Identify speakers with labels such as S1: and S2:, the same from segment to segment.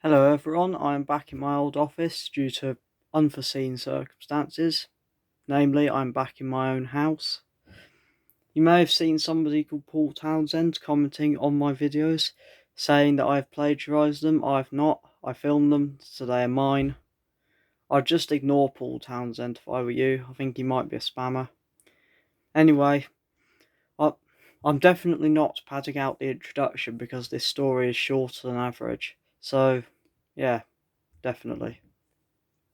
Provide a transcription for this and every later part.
S1: Hello everyone, I am back in my old office due to unforeseen circumstances. Namely, I'm back in my own house. You may have seen somebody called Paul Townsend commenting on my videos, saying that I've plagiarised them. I've not. I filmed them, so they are mine. I'd just ignore Paul Townsend if I were you. I think he might be a spammer. Anyway, I, I'm definitely not padding out the introduction because this story is shorter than average. So, yeah, definitely.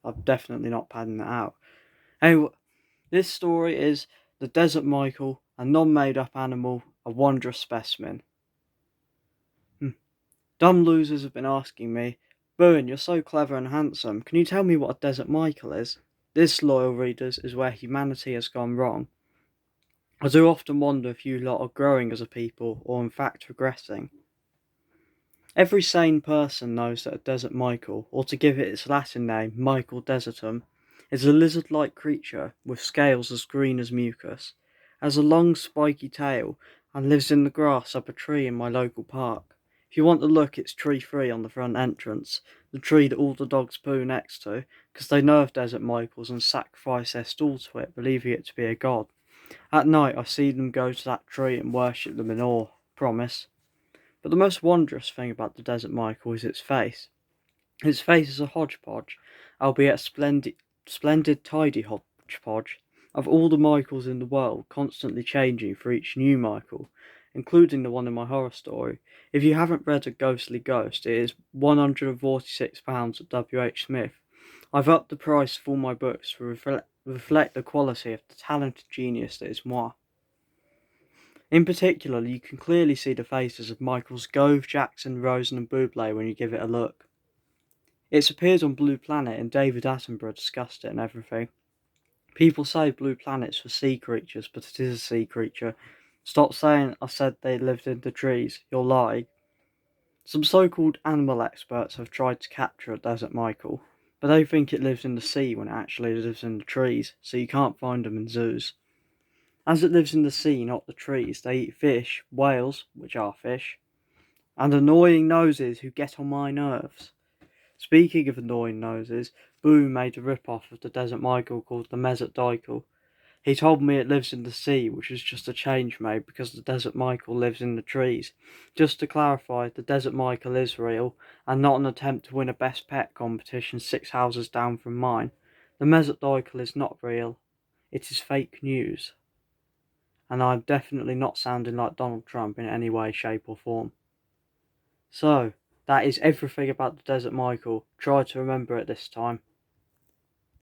S1: I'm definitely not padding that out. Anyway, this story is The Desert Michael, a non-made up animal, a wondrous specimen. Dumb losers have been asking me, Booin, you're so clever and handsome, can you tell me what a desert Michael is? This, loyal readers, is where humanity has gone wrong. I do often wonder if you lot are growing as a people, or in fact regressing. Every sane person knows that a desert Michael, or to give it its Latin name, Michael desertum, is a lizard-like creature with scales as green as mucus, has a long spiky tail, and lives in the grass up a tree in my local park. If you want to look, it's tree-free on the front entrance, the tree that all the dogs poo next to, because they know of desert Michaels and sacrifice their stool to it, believing it to be a god. At night I see them go to that tree and worship them in awe, promise. But the most wondrous thing about the Desert Michael is its face. Its face is a hodgepodge, albeit a splendid tidy hodgepodge, of all the Michaels in the world, constantly changing for each new Michael, including the one in my horror story. If you haven't read A Ghostly Ghost, it is £146 at WH Smith. I've upped the price of all my books to reflect the quality of the talented genius that is moi. In particular, you can clearly see the faces of Michaels Gove, Jackson, Rosen and Buble when you give it a look. It's appeared on Blue Planet and David Attenborough discussed it and everything. People say Blue Planet's for sea creatures, but it is a sea creature. Stop saying I said they lived in the trees, you're lying. Some so-called animal experts have tried to capture a desert Michael, but they think it lives in the sea when it actually lives in the trees, so you can't find them in zoos. As it lives in the sea, not the trees, they eat fish, whales, which are fish, and annoying noses who get on my nerves. Speaking of annoying noses, Boo made a rip-off of the Desert Michael called the Mesut Daikel. He told me it lives in the sea, which is just a change made because the Desert Michael lives in the trees. Just to clarify, the Desert Michael is real, and not an attempt to win a best pet competition 6 houses down from mine. The Mesut Daikel is not real. It is fake news. And I'm definitely not sounding like Donald Trump in any way, shape or form. So, that is everything about the Desert Michael. Try to remember it this time.